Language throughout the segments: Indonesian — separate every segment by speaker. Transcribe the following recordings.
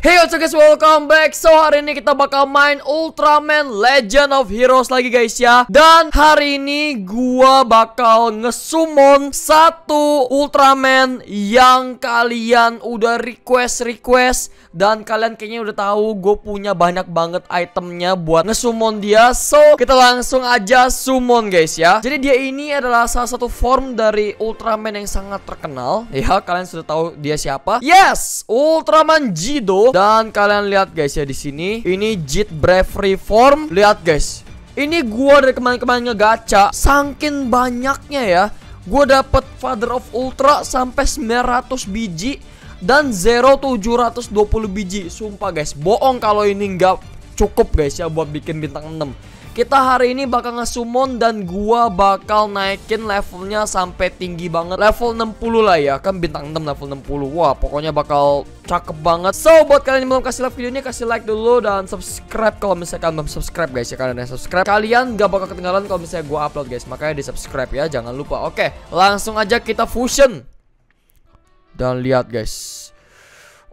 Speaker 1: Hey what's up guys, welcome back. So hari ini kita bakal main Ultraman Legend of Heroes lagi guys ya. Dan hari ini gua bakal ngesummon satu Ultraman yang kalian udah request. Dan kalian kayaknya udah tahu gue punya banyak banget itemnya buat ngesummon dia. So kita langsung aja summon guys ya. Jadi dia ini adalah salah satu form dari Ultraman yang sangat terkenal. Ya kalian sudah tahu dia siapa. Yes, Ultraman Jido. Dan kalian lihat guys ya di sini, ini Jit Bravery form. Lihat guys, ini gua dari kemarin-kemarin ngegacha, saking banyaknya ya, gua dapet Father of Ultra sampai 900 biji dan Zero 720 biji. Sumpah guys, bohong kalau ini nggak cukup guys ya buat bikin bintang 6. Kita hari ini bakal nge-summon dan gua bakal naikin levelnya sampai tinggi banget. Level 60 lah ya, kan bintang 6 level 60. Wah, pokoknya bakal cakep banget. So, buat kalian yang belum kasih like video ini, kasih like dulu dan subscribe kalau misalnya kalian belum subscribe guys ya. Kalian yang subscribe, kalian gak bakal ketinggalan kalau misalnya gua upload guys. Makanya di subscribe ya, jangan lupa. Oke, langsung aja kita fusion. Dan lihat guys,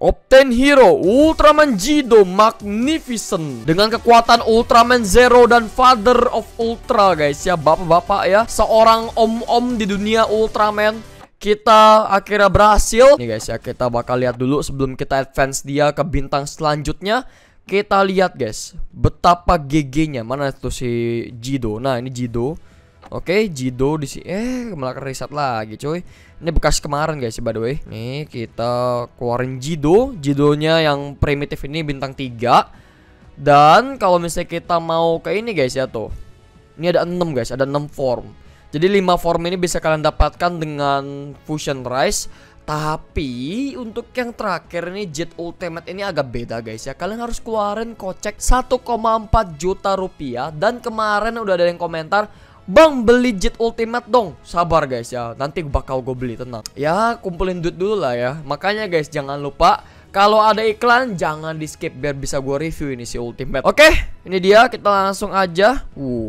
Speaker 1: Obtain Hero Ultraman Jido Magnificent dengan kekuatan Ultraman Zero dan Father of Ultra guys ya, bapak-bapak ya, seorang om-om di dunia Ultraman. Kita akhirnya berhasil. Nih guys ya, kita bakal lihat dulu sebelum kita advance dia ke bintang selanjutnya. Kita lihat guys, betapa GG-nya. Mana tuh si Jido? Nah, ini Jido. Oke, Jido di sini. Malah reset lagi, coy. Ini bekas kemarin guys, by the way. Nih, kita keluarin Jido. Jidonya yang primitif ini bintang 3. Dan kalau misalnya kita mau ke ini guys ya tuh. Ini ada 6 guys, ada 6 form. Jadi 5 form ini bisa kalian dapatkan dengan Fusion Rise. Tapi untuk yang terakhir ini Jet Ultimate ini agak beda guys ya. Kalian harus keluarin kocek 1,4 juta rupiah. Dan kemarin udah ada yang komentar, Bang, beli Jet Ultimate dong. Sabar guys ya, nanti bakal gue beli, tenang. Ya, kumpulin duit dulu lah ya. Makanya guys, jangan lupa kalau ada iklan jangan di skip biar bisa gue review ini si Ultimate. Oke, ini dia, kita langsung aja.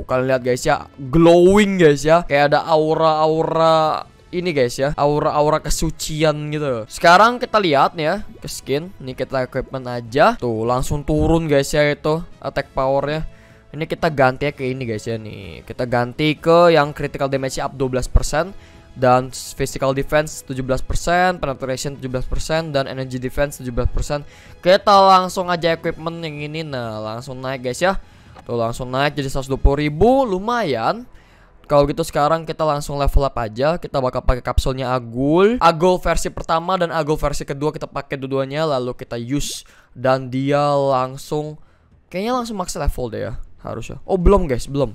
Speaker 1: Kalian lihat guys ya, glowing guys ya. Kayak ada aura-aura ini guys ya, aura-aura kesucian gitu. Sekarang kita lihat nih ya, ke skin. Ini kita equipment aja. Tuh, langsung turun guys ya itu attack powernya. Ini kita ganti ya ke ini guys ya nih. Kita ganti ke yang critical damage up 12% dan physical defense 17%, penetration 17% dan energy defense 17%. Kita langsung aja equipment yang ini. Nah, langsung naik guys ya. Tuh, langsung naik jadi 120.000, lumayan. Kalau gitu sekarang kita langsung level up aja. Kita bakal pakai kapsulnya Agul. Agul versi pertama dan Agul versi kedua kita pakai dua-duanya, lalu kita use dan dia langsung kayaknya langsung max level deh ya. Harusnya. Oh belum guys, belum.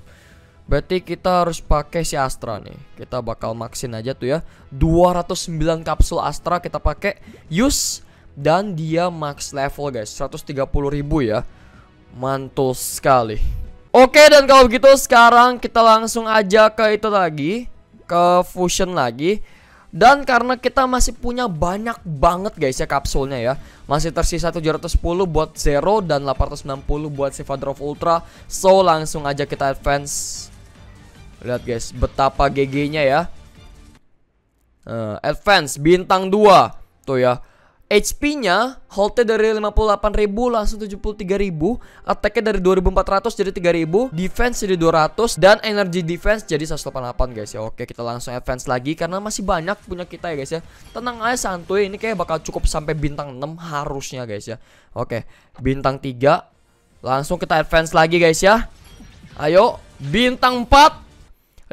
Speaker 1: Berarti kita harus pakai si Astra nih. Kita bakal maxin aja tuh ya. 209 kapsul Astra kita pakai use dan dia max level guys, 130.000 ya. Mantul sekali. Oke, dan kalau begitu sekarang kita langsung aja ke itu lagi, ke fusion lagi. Dan karena kita masih punya banyak banget guys ya kapsulnya ya, masih tersisa 710 buat Zero dan 860 buat si Father of Ultra. So langsung aja kita advance. Lihat guys, betapa GG-nya ya. Advance bintang 2. Tuh ya, HP-nya hold-nya dari 58.000 langsung 73.000, attack-nya dari 2.400 jadi 3.000, defense jadi 200 dan energy defense jadi 188 guys ya. Oke, kita langsung advance lagi karena masih banyak punya kita ya guys ya. Tenang aja, santuy, ini kayak bakal cukup sampai bintang 6 harusnya guys ya. Oke, bintang 3. Langsung kita advance lagi guys ya. Ayo, bintang 4.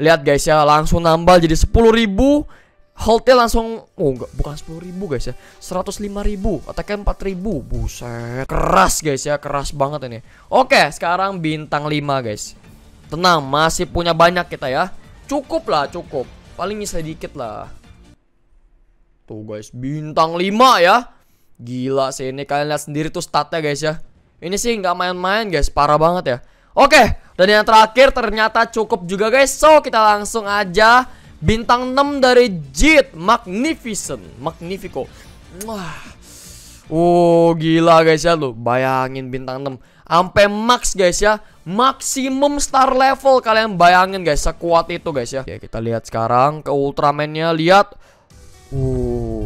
Speaker 1: Lihat guys ya, langsung nambah jadi 10.000. Hold-nya langsung, enggak, bukan 10.000 guys ya, 105.000, attack-nya 4.000. Buset, keras guys ya, keras banget ini. Oke, sekarang bintang 5 guys. Tenang, masih punya banyak kita ya. Cukup lah, cukup. Paling bisa dikit lah. Tuh guys, bintang 5 ya. Gila sih ini, kalian lihat sendiri tuh statnya guys ya. Ini sih nggak main-main guys, parah banget ya. Oke, dan yang terakhir ternyata cukup juga guys. So, kita langsung aja bintang 6 dari Jit Magnificent, Magnifico. Wah. Gila guys ya, lu bayangin bintang 6 sampai max guys ya. Maksimum star level, kalian bayangin guys, sekuat itu guys ya. Oke, kita lihat sekarang ke Ultraman-nya, lihat.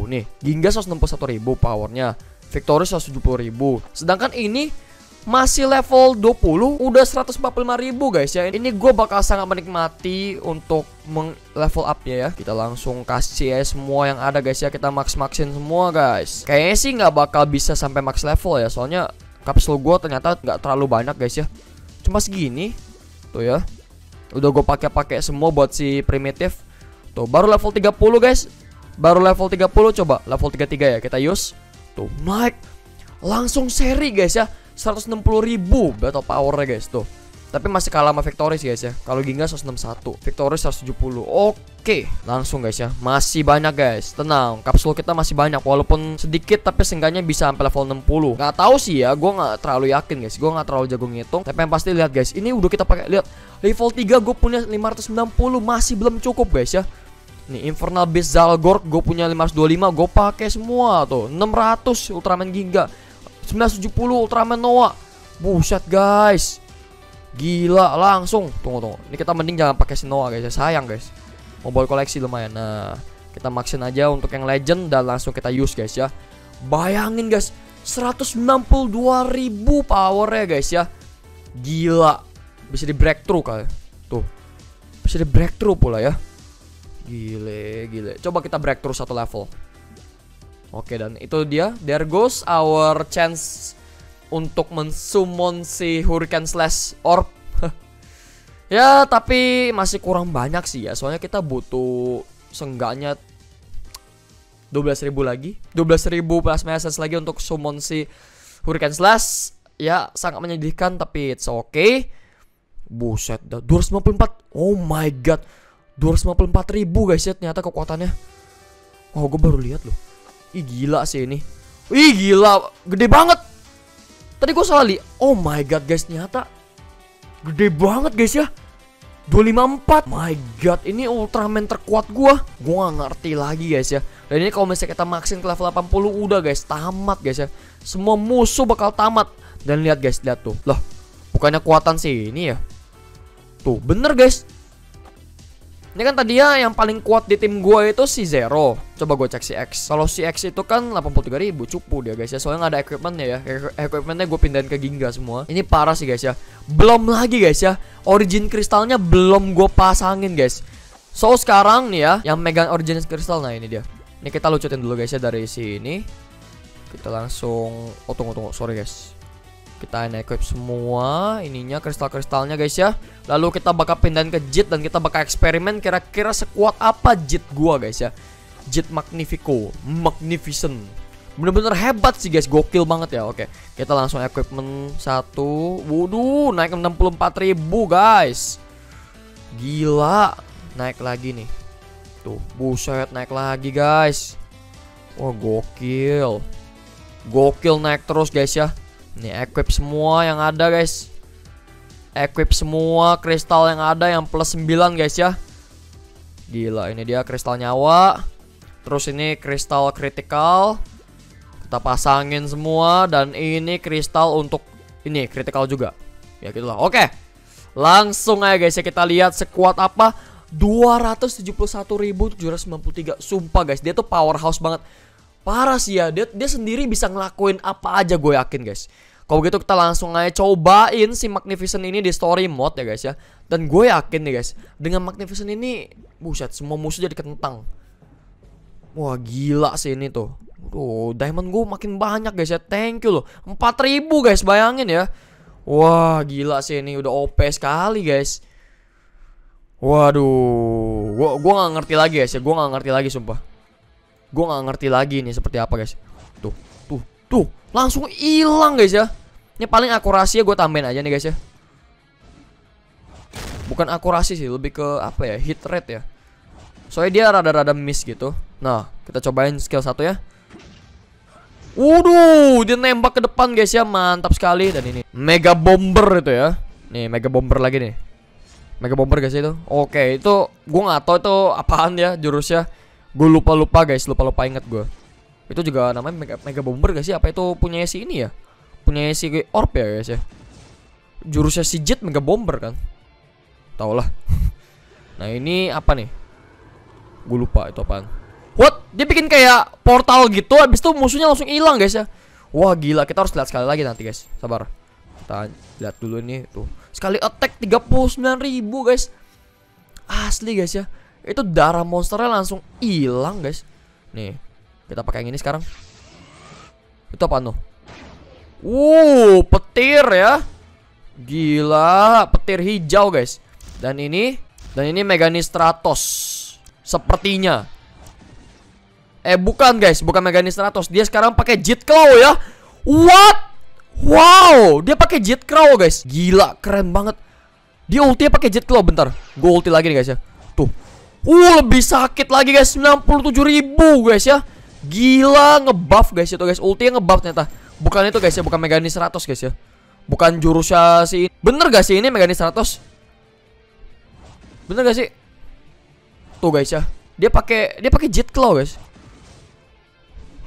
Speaker 1: Nih, Ginga 161.000 powernya. Victory 170.000. Sedangkan ini masih level 20 udah 145.000 guys ya. Ini gue bakal sangat menikmati untuk level up ya. Kita langsung kasih ya semua yang ada guys ya. Kita max-maxin semua guys. Kayaknya sih nggak bakal bisa sampai max level ya. Soalnya kapsul gue ternyata nggak terlalu banyak guys ya. Cuma segini. Tuh ya. Udah gue pakai semua buat si primitif. Tuh baru level 30 guys. Baru level 30, coba level 33 ya kita use. Tuh naik langsung seri guys ya. 160.000 battle powernya guys tuh. Tapi masih kalah sama Victory sih guys ya. Kalau Ginga 161, Victory 170. Oke, langsung guys ya. Masih banyak guys. Tenang, kapsul kita masih banyak walaupun sedikit tapi seenggaknya bisa sampai level 60. Gak tahu sih ya, gue gak terlalu yakin guys. Gue gak terlalu jago ngitung. Tapi yang pasti lihat guys, ini udah kita pakai. Lihat, level 3 gue punya 590, masih belum cukup guys ya. Nih Infernal Beast Zalgorg gue punya 525, gue pakai semua tuh. 600 Ultraman Ginga, 970 Ultraman Noah. Buset guys. Gila langsung. Tunggu. Ini kita mending jangan pakai si Noah guys ya. Sayang guys. Mobile koleksi lumayan. Nah, kita maxin aja untuk yang legend dan langsung kita use guys ya. Bayangin guys, 192.000 power ya guys ya. Gila. Bisa di breakthrough kali. Tuh. Bisa di breakthrough pula ya. Gile. Coba kita breakthrough satu level. Oke, dan itu dia. There goes our chance untuk mensummon si Hurricane Slash Orb. Ya, tapi masih kurang banyak sih ya. Soalnya kita butuh seenggaknya 12.000 lagi. 12.000 plasma essence lagi untuk summon si Hurricane Slash. Ya, sangat menyedihkan tapi it's okay. Buset, 254. Oh my god. 254.000 guys ya ternyata kekuatannya. Oh, gue baru lihat loh. Ih gila sih ini. Ih gila, gede banget. Tadi gue salah lihat. Oh my god guys, ternyata gede banget guys ya. 254. My god, ini Ultraman terkuat gue gak ngerti lagi guys ya. Dan ini kalau misalnya kita maxin ke level 80 udah guys, tamat guys ya. Semua musuh bakal tamat. Dan lihat guys, lihat tuh. Loh, bukannya kuatan sih ini ya. Tuh, bener guys. Ini kan tadi ya yang paling kuat di tim gue itu si Zero. Coba gue cek si X. Kalau si X itu kan 83.000 cupu dia guys ya. Soalnya nggak ada equipmentnya ya. Equipmentnya gue pindahin ke Ginga semua. Ini parah sih guys ya. Belum lagi guys ya, origin kristalnya belum gue pasangin guys. So sekarang nih ya, yang megang origin kristal, nah ini dia. Ini kita lucutin dulu guys ya dari sini. Kita langsung. Oh tunggu. Sorry guys. Kita equip semua ininya, kristal-kristalnya guys ya. Lalu kita bakal pindahin ke Jit dan kita bakal eksperimen kira-kira sekuat apa Jit gua guys ya. Jit Magnificent. Bener-bener hebat sih guys, gokil banget ya. Oke, kita langsung equipment 1. Waduh, naik 64.000 guys. Gila, naik lagi nih. Tuh, buset naik lagi guys. Wah, gokil. Gokil naik terus guys ya. Nih equip semua yang ada guys. Equip semua kristal yang ada yang plus 9 guys ya. Gila, ini dia kristal nyawa. Terus ini kristal kritikal. Kita pasangin semua. Dan ini kristal untuk ini kritikal juga. Ya gitulah. Oke, langsung aja guys ya, kita lihat sekuat apa. 271.793. Sumpah guys, dia tuh powerhouse banget. Parah sih ya, dia sendiri bisa ngelakuin apa aja, gue yakin guys. Kalau gitu kita langsung aja cobain si Magnificent ini di story mode ya guys ya. Dan gue yakin nih guys, dengan Magnificent ini, buset, semua musuh jadi kentang. Wah gila sih ini tuh. Tuh, diamond gue makin banyak guys ya. Thank you loh, 4.000 guys, bayangin ya. Wah gila sih ini, udah OP sekali guys. Waduh, gue gak ngerti lagi guys ya. Gue gak ngerti lagi sumpah. Gue gak ngerti lagi nih seperti apa guys. Tuh, langsung hilang guys ya. Ini paling akurasinya gue tambahin aja nih guys ya. Bukan akurasi sih, lebih ke apa ya, hit rate ya. Soalnya dia rada-rada miss gitu. Nah, kita cobain skill 1 ya. Waduh, dia nembak ke depan guys ya, mantap sekali. Dan ini Mega Bomber itu ya. Nih, Mega Bomber lagi nih. Mega Bomber guys itu. Oke, itu gue gak tahu itu apaan ya jurusnya. Gue lupa guys, lupa inget gue. Itu juga namanya Mega Bomber guys ya. Apa itu punya si ini ya? Punya si Orb ya guys ya. Jurusnya si Jet Mega Bomber kan. Tau lah. Nah ini apa nih? Gue lupa itu apaan. What? Dia bikin kayak portal gitu, habis itu musuhnya langsung hilang guys ya. Wah gila, kita harus lihat sekali lagi nanti guys. Sabar. Kita lihat dulu nih tuh. Sekali attack 39.000 guys. Asli guys ya. Itu darah monsternya langsung hilang guys. Nih, kita pakai yang ini sekarang. Itu apa tuh? Petir ya. Gila, petir hijau guys. Dan ini Meganistratos. Sepertinya. Bukan guys, bukan Meganistratos. Dia sekarang pakai Jet Claw ya. What? Wow, dia pakai Jet Claw guys. Gila, keren banget. Dia ultinya pakai Jet Claw. Bentar, gue ulti lagi nih guys ya. Tuh. Lebih sakit lagi guys. 97.000 guys ya. Gila, ngebuff guys itu guys. Ultinya ngebuff ternyata. Bukan itu guys ya, bukan Meganistratos guys ya. Bukan jurusnya si ini. Bener gak sih ini Meganistratos? Bener gak sih? Tuh guys ya. Dia pakai Jet Claw guys.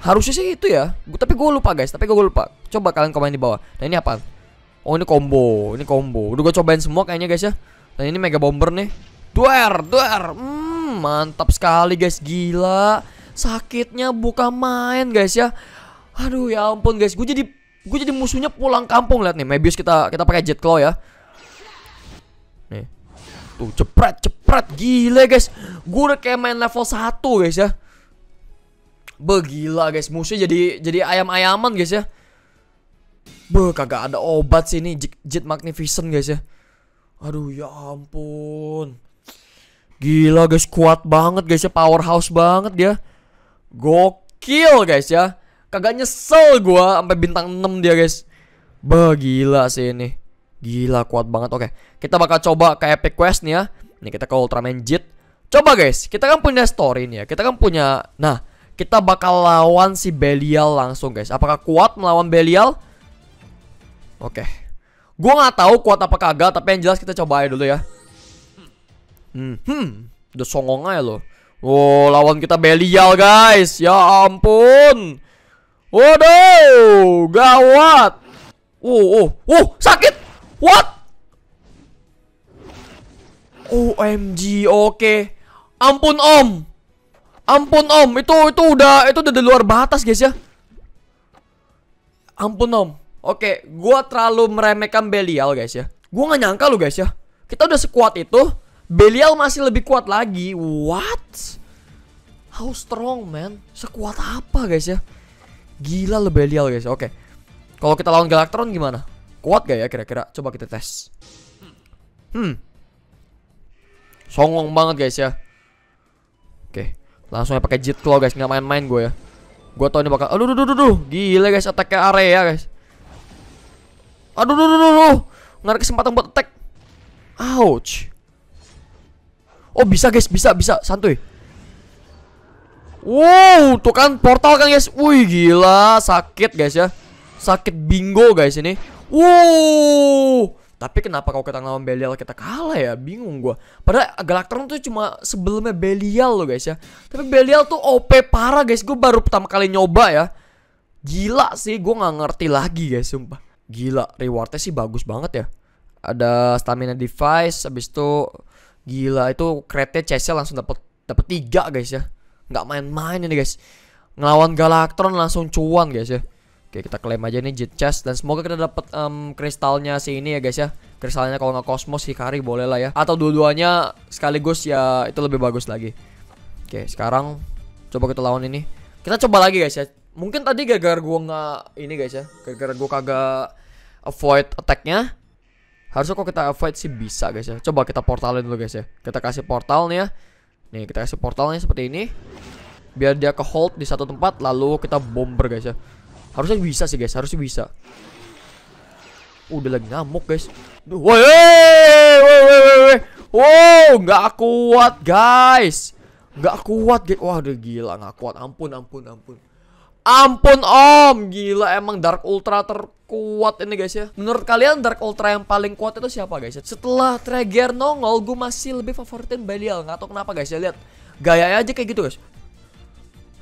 Speaker 1: Harusnya sih itu ya. Tapi gue lupa guys. Coba kalian komen di bawah. Nah ini apa? Oh ini combo. Udah gue cobain semua kayaknya guys ya. Dan ini Mega Bomber nih. Duer. Mantap sekali guys. Gila. Sakitnya bukan main guys ya. Aduh ya ampun guys. Gue jadi musuhnya pulang kampung. Lihat nih Mebius kita pakai Jet Claw ya. Nih. Tuh cepret. Gila guys. Gue udah kayak main level 1 guys ya. Gila guys, musuhnya jadi ayam-ayaman guys ya. Kagak ada obat sih ini Jet Magnificent guys ya. Aduh ya ampun. Gila guys, kuat banget guys ya, powerhouse banget dia. Gokil guys ya. Kagak nyesel gua sampai bintang 6 dia guys. Gila sih ini. Gila kuat banget. Oke, kita bakal coba ke Epic Quest nih ya. Nih kita ke Ultraman Jet. Coba guys, kita kan punya story nih ya. Nah, kita bakal lawan si Belial langsung guys. Apakah kuat melawan Belial? Oke. Gua nggak tahu kuat apa kagak, tapi yang jelas kita coba aja dulu ya. Udah songong aja loh. Lawan kita Belial guys. Ya ampun. Waduh, gawat. Sakit. What? OMG, oke. Ampun om, itu udah di luar batas guys ya. Ampun om. Oke, gua terlalu meremehkan Belial guys ya. Gua nggak nyangka lu guys ya. Kita udah sekuat itu, Belial masih lebih kuat lagi. What? How strong man? Sekuat apa guys ya? Gila lu Belial guys. Oke. Kalau kita lawan Galactron gimana? Kuat gak ya kira-kira? Coba kita tes. Songong banget guys ya. Oke. Langsung pakai Jet Claw guys, nggak main-main gue ya. Gue tau ini bakal, aduh, gila guys, attack ke area guys. Aduh, nggak ada kesempatan buat attack. Ouch. Bisa guys, bisa, santuy. Tuh kan portal kan guys. Wih gila, sakit guys ya. Sakit bingo guys ini. Tapi kenapa kalau kita ngelawan Belial kita kalah ya? Bingung gue. Padahal Galactron tuh cuma sebelumnya Belial loh guys ya. Tapi Belial tuh OP parah guys. Gue baru pertama kali nyoba ya. Gila sih, gue nggak ngerti lagi guys, sumpah. Gila, rewardnya sih bagus banget ya. Ada stamina device, habis itu gila itu crate chestnya langsung dapat 3 guys ya. Nggak main-main ini guys. Ngelawan Galactron langsung cuan guys ya. Oke, kita klaim aja nih Jet Chest. Dan semoga kita dapat kristalnya si ini ya guys ya. Kristalnya kalau nggak Cosmos Hikari boleh lah ya. Atau dua-duanya sekaligus ya, itu lebih bagus lagi. Oke, sekarang coba kita lawan ini. Kita coba lagi guys ya. Mungkin tadi gara-gara gue nggak ini guys ya. Gara-gara gue kagak avoid attack-nya. Harusnya kok kita avoid sih bisa guys ya. Coba kita portalin dulu guys ya. Kita kasih portal nih ya. Nih kita kasih portalnya seperti ini. Biar dia ke hold di satu tempat. Lalu kita bomber guys ya. Harusnya bisa sih guys, harusnya bisa. Udah lagi ngamuk guys. Nggak kuat guys. Nggak kuat guys. Wah udah gila, nggak kuat. Ampun om. Gila emang Dark Ultra terkuat ini guys ya. Menurut kalian Dark Ultra yang paling kuat itu siapa guys ya? Setelah Traeger nongol, gue masih lebih favoritin Belial. Nggak tahu kenapa guys ya. Lihat gaya aja kayak gitu guys.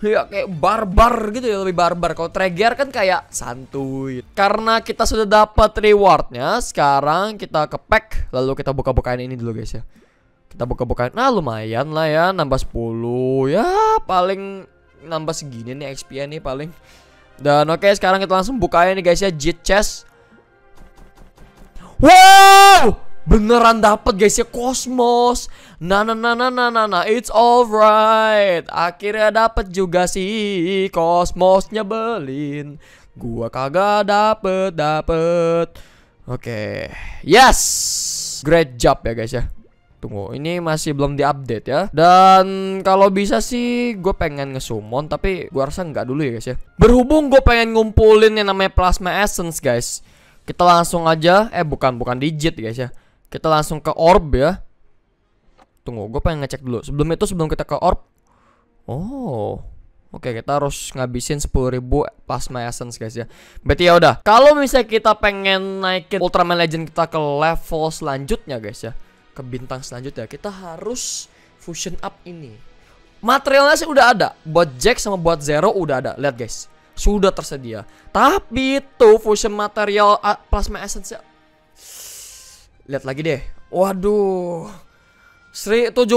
Speaker 1: Ya kayak barbar gitu ya, lebih barbar. Kalau Traeger kan kayak santuy. Karena kita sudah dapat rewardnya, sekarang kita ke pack. Lalu kita buka-bukain ini dulu guys ya. Kita buka-bukain. Nah lumayan lah ya, nambah 10. Ya paling nambah segini nih XP nih paling. Dan oke, sekarang kita langsung bukain nih guys ya, Jit chest. Wow, beneran dapet guys ya, Cosmos. Nah, it's alright. Akhirnya dapet juga sih Cosmos, nyebelin. Gua kagak dapet. Oke, yes, great job ya guys ya. Tunggu, ini masih belum diupdate ya. Dan kalau bisa sih gue pengen nge-summon, tapi gue rasa nggak dulu ya guys ya. Berhubung gue pengen ngumpulin yang namanya Plasma Essence guys, kita langsung aja, bukan digit guys ya. Kita langsung ke orb ya. Tunggu, gue pengen ngecek dulu. Sebelum kita ke orb. Oh, oke, kita harus ngabisin 10.000 Plasma Essence guys ya. Berarti ya udah. Kalau misalnya kita pengen naikin Ultraman Legend kita ke level selanjutnya guys ya, ke bintang selanjutnya, kita harus fusion up ini. Materialnya sih udah ada. Buat Jack sama buat Zero udah ada. Lihat guys, sudah tersedia. Tapi tuh fusion material Plasma Essence ya. Lihat lagi deh. Waduh, 17.000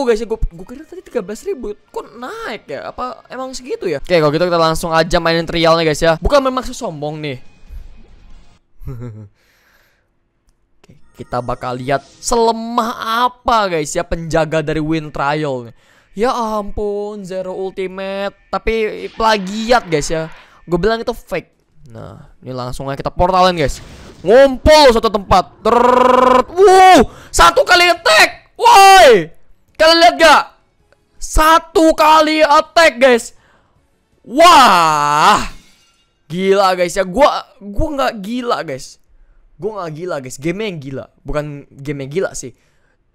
Speaker 1: guys ya. Gue kira tadi 13.000. Kok naik ya? Apa emang segitu ya? Oke, kalau gitu kita langsung aja mainin trialnya guys ya. Bukan bermaksud sombong nih. Oke, kita bakal lihat selemah apa guys ya penjaga dari Wind Trial nih. Ya ampun, Zero Ultimate, tapi plagiat guys ya. Gue bilang itu fake. Nah, ini langsung aja kita portalin guys. Ngumpul satu tempat. Satu kali attack. Woi, kalian lihat gak? Satu kali attack guys. Wah, gila guys ya. Gua nggak gila guys. Game yang gila, bukan game yang gila sih.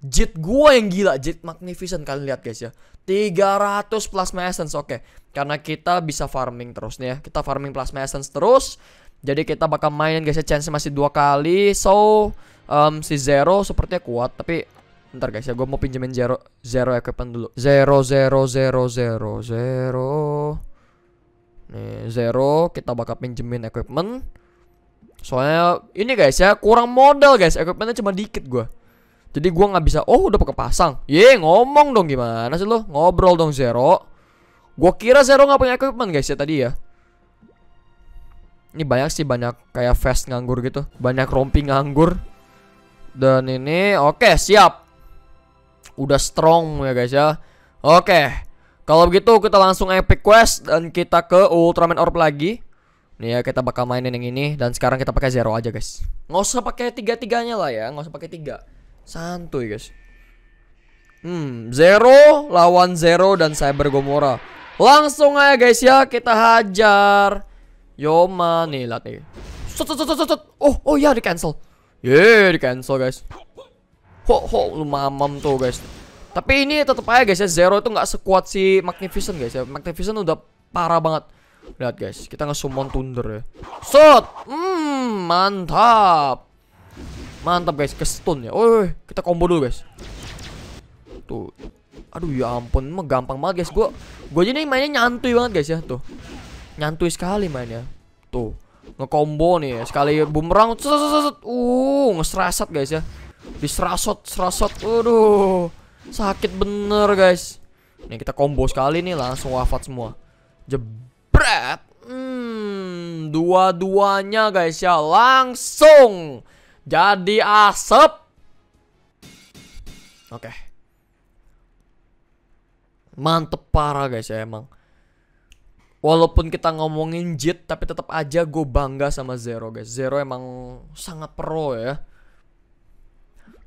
Speaker 1: Jit gua yang gila, Jit Magnificent. Kalian lihat guys ya, 300 Plasma Essence. Oke, karena kita bisa farming terus nih ya. Kita farming Plasma Essence terus. Jadi kita bakal mainin guys ya, chance masih 2 kali. So, si Zero sepertinya kuat. Tapi, bentar guys ya, gue mau pinjemin Zero equipment dulu. Zero. Nih, Zero, kita bakal pinjemin equipment. Soalnya, ini guys ya, kurang modal guys. Equipmentnya cuma dikit gue. Jadi gue nggak bisa. Oh, udah pakai pasang. Ngomong dong, gimana sih lo? Ngobrol dong Zero. Gue kira Zero nggak punya equipment guys ya tadi ya. Ini banyak sih, banyak kayak fast nganggur gitu. Banyak rompi nganggur. Dan ini oke, siap. Udah strong ya guys ya. Oke, kalau begitu kita langsung epic quest. Dan kita ke Ultraman Orb lagi. Nih ya, kita bakal mainin yang ini. Dan sekarang kita pakai Zero aja guys. Nggak usah pakai tiga-tiganya lah ya. Nggak usah pakai 3. Santuy guys. Zero lawan Zero dan Cyber Gomora. Langsung aja guys ya, kita hajar. Yoma nih, lihat nih. Oh ya, di cancel. Di cancel guys. Lu mamam tuh guys. Tapi ini tetap aja guys ya, Zero itu nggak sekuat si Magnificent guys ya. Magnificent udah parah banget. Lihat guys, kita nge-summon Thunder ya. Mantap. Mantap guys, ke stun ya. Kita combo dulu guys. Tuh. Aduh ya ampun, mah gampang banget guys. Gue jadi mainnya nyantuy banget guys ya. Tuh, nyantuy sekali mainnya. Tuh, nge-combo nih ya. Sekali bumerang, nge-serasat guys ya. Diserasot. Aduh, sakit bener guys. Nih kita combo sekali nih, langsung wafat semua. Jebret. Dua-duanya guys ya, langsung jadi asap. Oke. Mantep parah guys ya emang. Walaupun kita ngomongin Jit, tapi tetap aja gue bangga sama Zero guys. Zero emang sangat pro ya.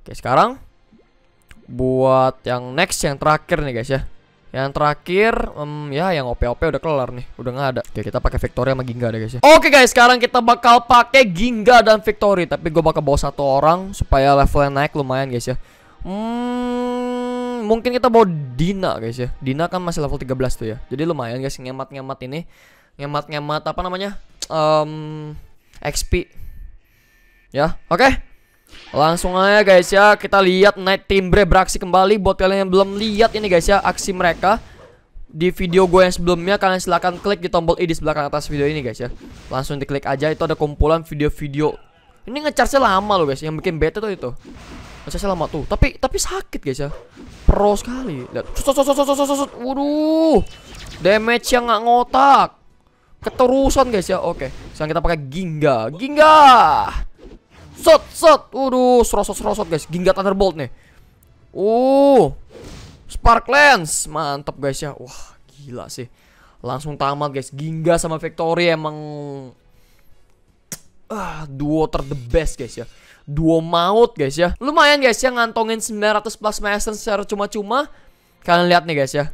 Speaker 1: Oke, sekarang buat yang next, yang terakhir nih guys ya. Yang terakhir, ya yang OP-OP udah kelar nih, udah nggak ada. Oke, kita pakai Victory sama Ginga deh guys ya. Oke guys, sekarang kita bakal pakai Ginga dan Victory, tapi gue bakal bawa 1 orang supaya levelnya naik lumayan guys ya. Mungkin kita bawa Dina guys ya. Dina kan masih level 13 tuh ya. Jadi lumayan guys, ngemat-ngemat ini. Ngemat-ngemat apa namanya? XP. Ya, oke. Langsung aja guys ya, kita lihat Night Timbre beraksi kembali. Buat kalian yang belum lihat ini guys ya, aksi mereka di video gue yang sebelumnya, kalian silahkan klik di tombol i di sebelah kanan atas video ini guys ya. Langsung diklik aja, itu ada kumpulan video-video. Ini nge-charge lama loh guys, yang bikin bete tuh itu. Nge-charge lama tuh, tapi sakit guys ya. Pro sekali. Lihat. Waduh, damage yang nggak ngotak. keterusan guys ya. Oke, sekarang kita pakai Ginga. Shot. Waduh, serosot guys. Ginga Thunderbolt nih. Spark Lance. Mantap guys ya. Wah, gila sih. Langsung tamat guys. Ginga sama Victory emang duo the best guys ya. Duo maut guys ya. Lumayan guys ya ngantongin 900 plasma essence secara cuma-cuma. Kalian lihat nih guys ya.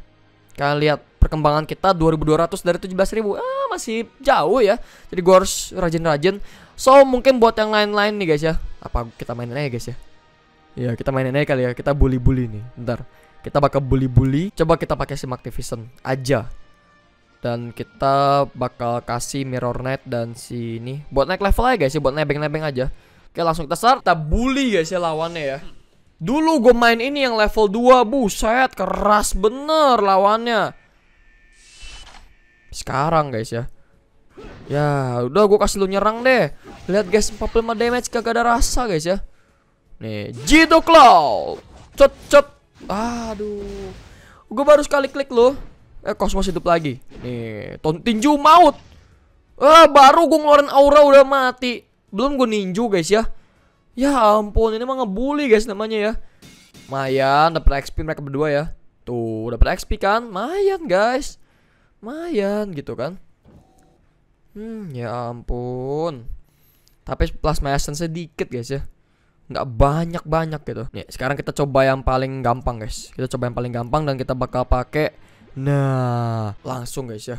Speaker 1: Kalian lihat perkembangan kita 2200 dari 17.000. Masih jauh ya. Jadi gue harus rajin-rajin. So mungkin buat yang lain-lain nih guys ya. Apa kita mainin aja guys ya? Ya kita mainin aja kali ya. Kita bully-bully nih. Bentar. Kita bakal bully-bully. Coba kita pakai si Magnificent aja. Dan kita bakal kasih Mirror Knight dan si ini buat naik level aja guys ya. Buat nebeng-nebeng aja. Oke langsung kita start. Kita bully guys ya lawannya ya. Dulu gue main ini yang level 2. Buset, keras bener lawannya. Sekarang guys ya. Ya udah gue kasih lu nyerang deh. Lihat guys 45 damage kagak ada rasa guys ya. Nih Jido Claw. Cot. Aduh. Gue baru sekali klik lu. Cosmos hidup lagi. Nih tinju maut. Baru gue ngeluarin aura udah mati. Belum gue ninju guys ya. Ya ampun, ini mah ngebully guys namanya ya. Mayan, dapat XP mereka berdua ya. Tuh, dapat XP kan? Mayan guys. Mayan gitu kan. Ya ampun. Tapi plasma essence sedikit guys ya. Nggak banyak gitu. Nih, sekarang kita coba yang paling gampang guys. Kita coba yang paling gampang dan kita bakal pakai. Nah, langsung guys ya.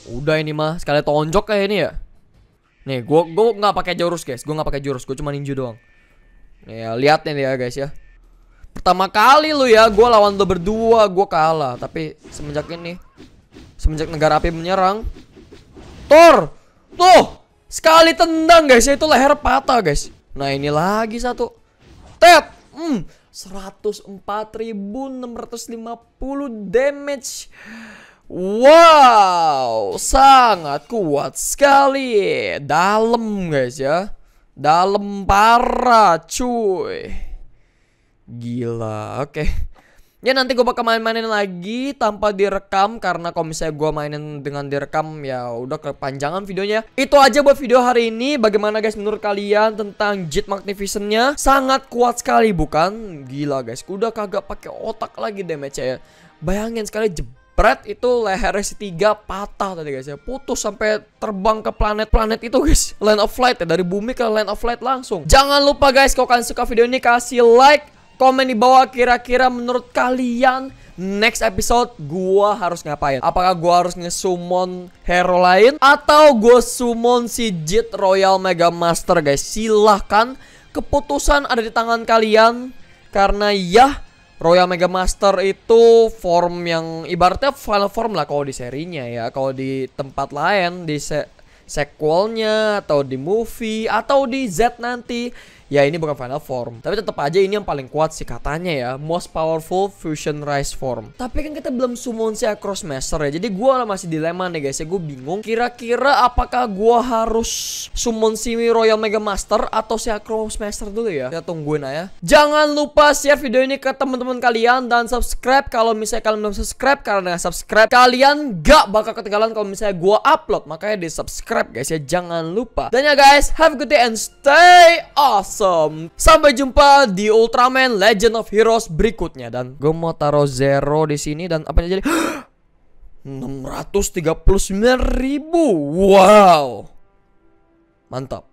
Speaker 1: Udah ini mah sekali tonjok kayak ini ya. Nih, gue nggak pakai jurus guys. Gue nggak pakai jurus. Gue cuma ninju doang. Nih, ya, lihat nih ya guys ya. Pertama kali lu ya, gue lawan lu berdua, gue kalah. Tapi semenjak negara api menyerang, Thor, tuh sekali tendang guys ya, itu leher patah guys. Nah ini lagi satu. Tet, 104.650 damage. Wow, sangat kuat sekali. Dalam guys ya. Dalam parah cuy. Gila, oke. Ya nanti gue bakal mainin lagi tanpa direkam. Karena kalau misalnya gue mainin dengan direkam, ya udah kepanjangan videonya. Itu aja buat video hari ini. Bagaimana guys menurut kalian tentang Jit Magnificent-nya? Sangat kuat sekali bukan? Gila guys, udah kagak pakai otak lagi damage ya. Bayangin sekali jebret itu lehernya si 3 patah tadi guys ya. Putus sampai terbang ke planet-planet itu guys. Land of Light ya, dari bumi ke Land of Light langsung. Jangan lupa guys, kalau kalian suka video ini kasih like, komen di bawah kira-kira menurut kalian next episode gua harus ngapain? Apakah gua harus nge-summon hero lain atau gua summon si Jit Royal Mega Master guys? Silahkan, keputusan ada di tangan kalian. Karena ya Royal Mega Master itu form yang ibaratnya final form lah kalau di serinya ya. Kalau di tempat lain, di sequelnya atau di movie atau di Z nanti, ya ini bukan final form. Tapi tetap aja ini yang paling kuat sih katanya ya. Most powerful fusion rise form. Tapi kan kita belum summon si Across Master ya. Jadi gue masih dilema nih guys ya. Gue bingung kira-kira apakah gue harus summon si Royal Mega Master atau si Across Master dulu ya. Kita tungguin aja. Jangan lupa share video ini ke teman-teman kalian. Dan subscribe kalau misalnya kalian belum subscribe. Karena subscribe kalian gak bakal ketinggalan kalau misalnya gue upload. Makanya di subscribe guys ya. Jangan lupa. Dan ya guys, have a good day and stay awesome. Sampai jumpa di Ultraman Legend of Heroes berikutnya. Dan gue mau taruh zero di sini dan apa jadi 639.000. Wow, mantap.